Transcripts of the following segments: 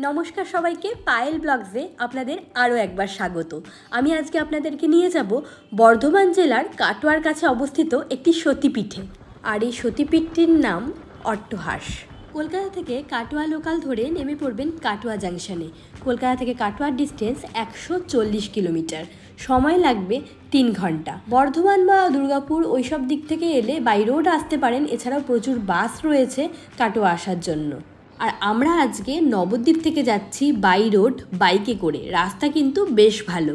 নমস্কার সবাইকে, পায়েল ব্লগসে আপনাদের আরও একবার স্বাগত। আমি আজকে আপনাদেরকে নিয়ে যাব বর্ধমান জেলার কাটোয়ার কাছে অবস্থিত একটি সতীপীঠে। আর এই সতীপীঠটির নাম অট্টহাস। কলকাতা থেকে কাটোয়া লোকাল ধরে নেমে পড়বেন কাটোয়া জাংশনে। কলকাতা থেকে কাটোয়ার ডিস্টেন্স 140 কিলোমিটার, সময় লাগবে 3 ঘন্টা। বর্ধমান বা দুর্গাপুর ওইসব দিক থেকে এলে বাই রোড আসতে পারেন, এছাড়াও প্রচুর বাস রয়েছে কাটোয়া আসার জন্য। আর আমরা আজকে নবদ্বীপ থেকে যাচ্ছি বাই রোড বাইকে করে, রাস্তা কিন্তু বেশ ভালো।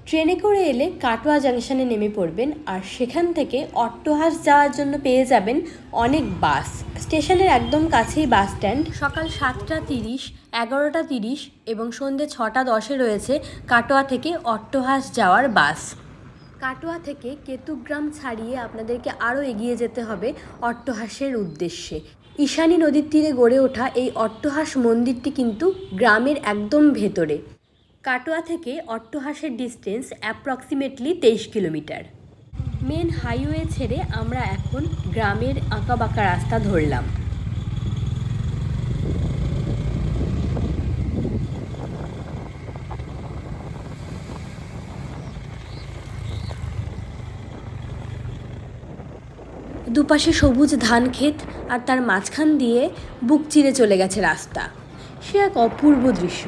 ট্রেনে করে এলে কাটোয়া জাংশনে নেমে পড়বেন, আর সেখান থেকে অট্টহাস যাওয়ার জন্য পেয়ে যাবেন অনেক বাস। স্টেশনের একদম কাছেই বাস স্ট্যান্ড। সকাল 7:30, 11:30 এবং সন্ধ্যে 6:10 রয়েছে কাটোয়া থেকে অট্টহাস যাওয়ার বাস। কাটোয়া থেকে কেতুগ্রাম ছাড়িয়ে আপনাদেরকে আরও এগিয়ে যেতে হবে অট্টহাসের উদ্দেশ্যে। ঈশানী নদীর তীরে গড়ে ওঠা এই অট্টহাস মন্দিরটি কিন্তু গ্রামের একদম ভেতরে। কাটোয়া থেকে অট্টহাসের distance approximately 23 kilometre. Main highway ছেড়ে আমরা এখন গ্রামের আঁকাবাঁকা রাস্তা ধরলাম। দুপাশে সবুজ ধান ক্ষেত, আর তার মাঝখান দিয়ে বুক চিরে চলে গেছে রাস্তা। সে এক অপূর্ব দৃশ্য।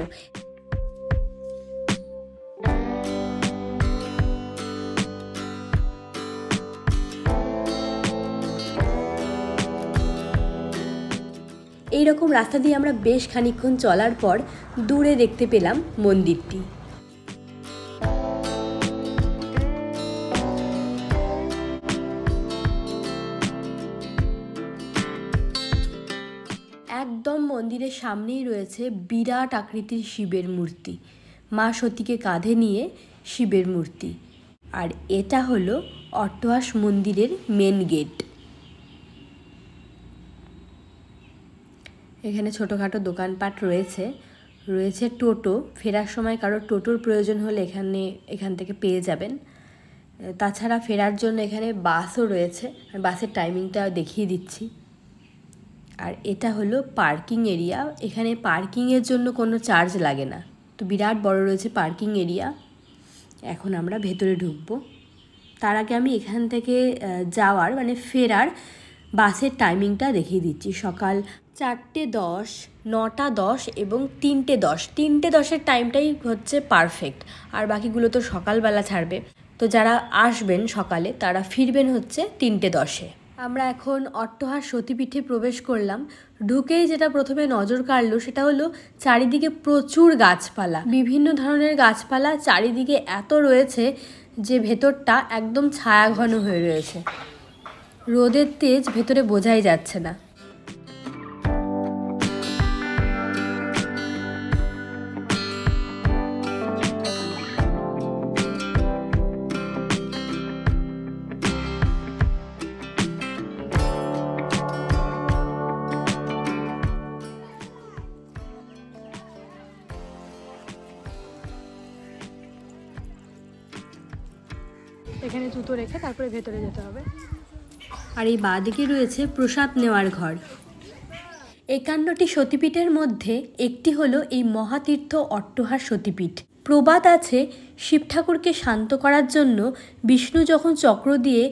এইরকম রাস্তা দিয়ে আমরা বেশ খানিকক্ষণ চলার পর দূরে দেখতে পেলাম মন্দিরটি। একদম মন্দিরের সামনেই রয়েছে বিরাট আকৃতির শিবের মূর্তি, মা সতীকে কাঁধে নিয়ে শিবের মূর্তি। আর এটা হলো অট্টহাস মন্দিরের মেন গেট। এখানে ছোটোখাটো দোকানপাট রয়েছে টোটো। ফেরার সময় কারোর টোটোর প্রয়োজন হলে এখান থেকে পেয়ে যাবেন। তাছাড়া ফেরার জন্য এখানে বাসও রয়েছে, আমি বাসের টাইমিংটা দেখিয়ে দিচ্ছি। আর এটা হলো পার্কিং এরিয়া। এখানে পার্কিংয়ের জন্য কোনো চার্জ লাগে না, তো বিরাট বড় রয়েছে পার্কিং এরিয়া। এখন আমরা ভেতরে ঢুকবো। তার আগে আমি এখান থেকে যাওয়ার ফেরার বাসের টাইমিংটা দেখিয়ে দিচ্ছি। সকাল 4:10, 9:10 এবং 3:10। 3:10-এর টাইমটাই হচ্ছে পারফেক্ট, আর বাকিগুলো তো সকালবেলা ছাড়বে। তো যারা আসবেন সকালে তারা ফিরবেন হচ্ছে 3:10-এ। আমরা এখন অট্টহাস সতীপীঠে প্রবেশ করলাম। ঢুকেই যেটা প্রথমে নজর কাড়লো সেটা হলো চারিদিকে প্রচুর গাছপালা, বিভিন্ন ধরনের গাছপালা চারিদিকে এত রয়েছে যে ভেতরটা একদম ছায়া ঘন হয়ে রয়েছে। রোদের তেজ ভেতরে বোঝাই যাচ্ছে না। এখানে জুতো রেখে তারপরে ভেতরে যেতে হবে। আর এই বাঁদিকে রয়েছে প্রসাদ নেওয়ার ঘর। 51টি সতীপীঠের মধ্যে একটি হলো এই মহাতীর্থ অট্টহাস সতীপীঠ। প্রবাদ আছে, শিব ঠাকুরকে শান্ত করার জন্য বিষ্ণু যখন চক্র দিয়ে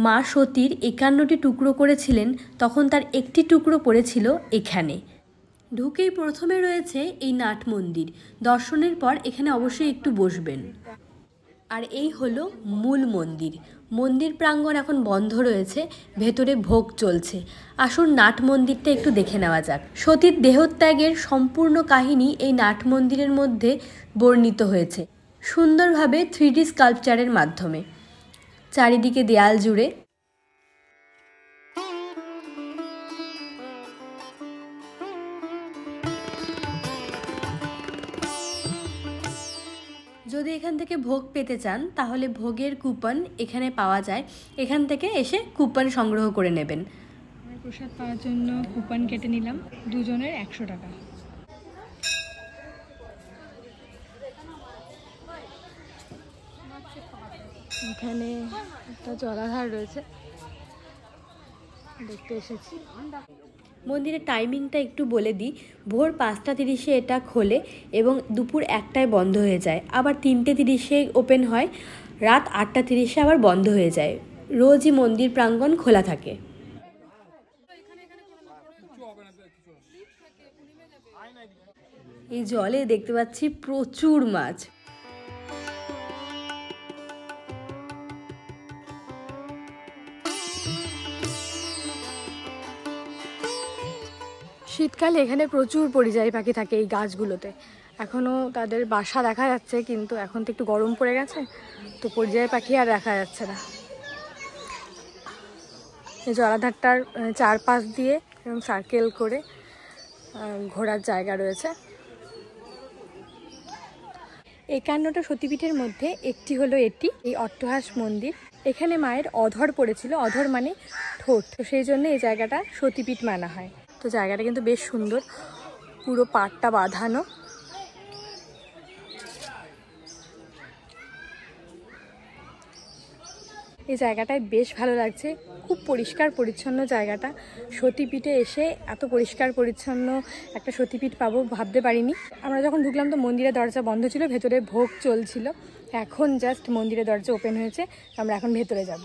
মা সতীর 51টি টুকরো করেছিলেন, তখন তার একটি টুকরো পড়েছিল এখানে। ঢুকেই প্রথমে রয়েছে এই নাট মন্দির। দর্শনের পর এখানে অবশ্যই একটু বসবেন। আর এই হলো মূল মন্দির। মন্দির প্রাঙ্গণ এখন বন্ধ রয়েছে, ভেতরে ভোগ চলছে। আসুন নাট মন্দিরটা একটু দেখে নেওয়া যাক। সতীর দেহত্যাগের সম্পূর্ণ কাহিনী এই নাট মন্দিরের মধ্যে বর্ণিত হয়েছে সুন্দরভাবে 3D স্কাল্পচারের মাধ্যমে। চারিদিকে দেয়াল জুড়ে যদি এখান থেকে ভোগ পেতে চান তাহলে ভোগের কুপন এখানে পাওয়া যায়, এখান থেকে এসে কুপন সংগ্রহ করে নেবেন। আমার প্রসাদ পাওয়ার জন্য কুপন কেটে নিলাম, দুজনের 100 টাকা। এখানে একটা জলাধার রয়েছে। দেখতে এসেছি। মন্দিরের টাইমিংটা একটু বলে দিই। ভোর 5:30 এটা খোলে এবং দুপুর 1টায় বন্ধ হয়ে যায়, আবার 3:30 ওপেন হয়, রাত 8:30 আবার বন্ধ হয়ে যায়। রোজই মন্দির প্রাঙ্গণ খোলা থাকে। এই জলে দেখতে পাচ্ছি প্রচুর মাছ। শীতকালে এখানে প্রচুর পরিযায়ী পাখি থাকে এই গাছগুলোতে। এখনও তাদের বাসা দেখা যাচ্ছে, কিন্তু এখন তো একটু গরম পড়ে গেছে, তো পরিযায়ী পাখি আর দেখা যাচ্ছে না। এই জলাধারটার চারপাশ দিয়ে এবং সার্কেল করে ঘোরার জায়গা রয়েছে। 51টা সতীপীঠের মধ্যে একটি হলো এটি, এই অট্টহাস মন্দির। এখানে মায়ের অধর পড়েছিল, অধর মানে ঠোঁট, তো সেই জন্য এই জায়গাটা সতীপীঠ মানা হয়। তো জায়গাটা কিন্তু বেশ সুন্দর, পুরো পাড়টা বাঁধানো। এই জায়গাটায় বেশ ভালো লাগছে, খুব পরিষ্কার পরিচ্ছন্ন জায়গাটা। সতীপীঠে এসে এত পরিষ্কার পরিচ্ছন্ন একটা সতীপীঠ পাবো ভাবতে পারিনি। আমরা যখন ঢুকলাম তো মন্দিরের দরজা বন্ধ ছিল, ভেতরে ভোগ চলছিল। এখন জাস্ট মন্দিরের দরজা ওপেন হয়েছে, আমরা এখন ভেতরে যাব।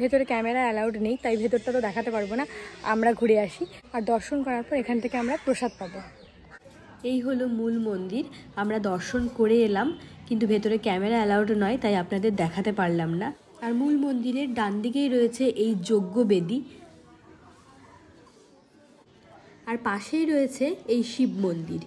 ভেতরে ক্যামেরা অ্যালাউড নেই, তাই ভেতরটা তো দেখাতে পারবো না, আমরা ঘুরে আসি। আর দর্শন করার পর এখান থেকে আমরা প্রসাদ পাবো। এই হলো মূল মন্দির। আমরা দর্শন করে এলাম, কিন্তু ভেতরে ক্যামেরা অ্যালাউড নয়, তাই আপনাদের দেখাতে পারলাম না। আর মূল মন্দিরের ডান দিকেই রয়েছে এই যজ্ঞবেদী, আর পাশেই রয়েছে এই শিব মন্দির।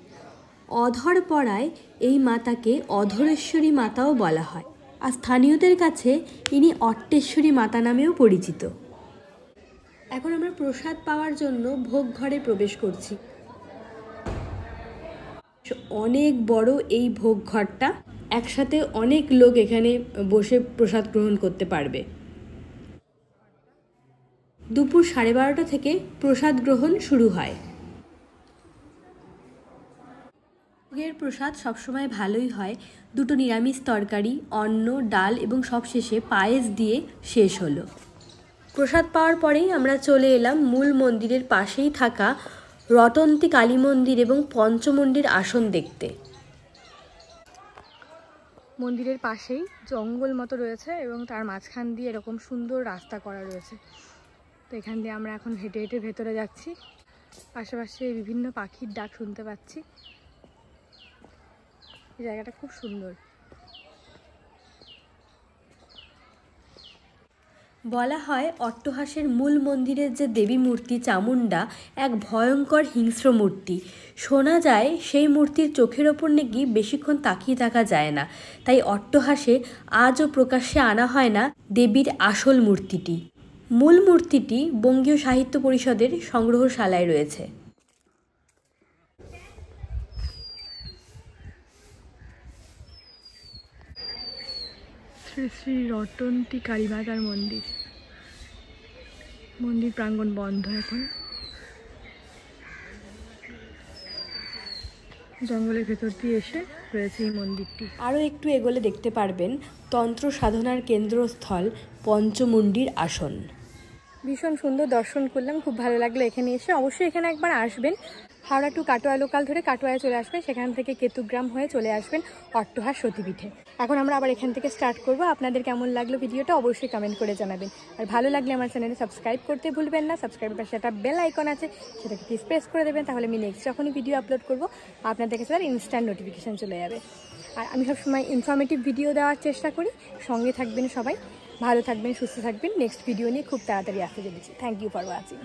অধর পড়ায় এই মাতাকে অধরেশ্বরী মাতাও বলা হয়, আর স্থানীয়দের কাছে ইনি অট্টেশ্বরী মাতা নামেও পরিচিত। এখন আমরা প্রসাদ পাওয়ার জন্য ভোগ ঘরে প্রবেশ করছি। অনেক বড় এই ভোগ ঘরটা, একসাথে অনেক লোক এখানে বসে প্রসাদ গ্রহণ করতে পারবে। দুপুর 12:30 থেকে প্রসাদ গ্রহণ শুরু হয়। ভোগের প্রসাদ সবসময় ভালোই হয়। 2টো নিরামিষ তরকারি, অন্ন, ডাল এবং সবশেষে পায়েস দিয়ে শেষ হলো। প্রসাদ পাওয়ার পরেই আমরা চলে এলাম মূল মন্দিরের পাশেই থাকা রটন্তী কালী মন্দির এবং পঞ্চমন্ডির আসন দেখতে। মন্দিরের পাশেই জঙ্গল মতো রয়েছে এবং তার মাঝখান দিয়ে এরকম সুন্দর রাস্তা করা রয়েছে। তো এখান দিয়ে আমরা এখন হেঁটে হেঁটে ভেতরে যাচ্ছি। আশেপাশে বিভিন্ন পাখির ডাক শুনতে পাচ্ছি। এই জায়গাটা খুব সুন্দর। বলা হয় অট্টহাসের মূল মন্দিরের যে দেবী মূর্তি চামুণ্ডা এক ভয়ঙ্কর হিংস্র মূর্তি। শোনা যায় সেই মূর্তির চোখের ওপর নাকি বেশিক্ষণ তাকিয়ে থাকা যায় না, তাই অট্টহাসে আজও প্রকাশ্যে আনা হয় না দেবীর আসল মূর্তিটি। মূল মূর্তিটি বঙ্গীয় সাহিত্য পরিষদের সংগ্রহশালায় রয়েছে। শ্রী শ্রী রটন্তী কালী মাতার মন্দির। মন্দির প্রাঙ্গণ বন্ধ এখন। জঙ্গলের ভেতর দিয়ে এসে রয়েছে এই মন্দিরটি। আরও একটু এগোলে দেখতে পারবেন তন্ত্র সাধনার কেন্দ্রস্থল পঞ্চমুণ্ডির আসন। ভীষণ সুন্দর দর্শন করলাম, খুব ভালো লাগলো এখানে এসে। অবশ্যই এখানে একবার আসবেন। হাওড়া টু কাটোয়া লোকাল ধরে কাটোয়ায় চলে আসবেন, সেখান থেকে কেতুগ্রাম হয়ে চলে আসবেন অট্টহাস সতীপীঠে। এখন আমরা আবার এখান থেকে স্টার্ট করব। আপনাদের কেমন লাগলো ভিডিওটা অবশ্যই কমেন্ট করে জানাবেন। আর ভালো লাগলে আমার চ্যানেলে সাবস্ক্রাইব করতে ভুলবেন না। সাবস্ক্রাইবের পাশে একটা বেল আইকন আছে, সেটাকে প্লিজ প্রেস করে দেবেন, তাহলে আমি নেক্সট যখনই ভিডিও আপলোড করবো আপনাদের কাছে তার ইনস্ট্যান্ট নোটিফিকেশান চলে যাবে। আর আমি সবসময় ইনফরমেটিভ ভিডিও দেওয়ার চেষ্টা করি। সঙ্গে থাকবেন সবাই, ভালো থাকবেন, সুস্থ থাকবেন। নেক্সট ভিডিও নিয়ে খুব তাড়াতাড়ি আসতে চলেছি। Thank you for watching.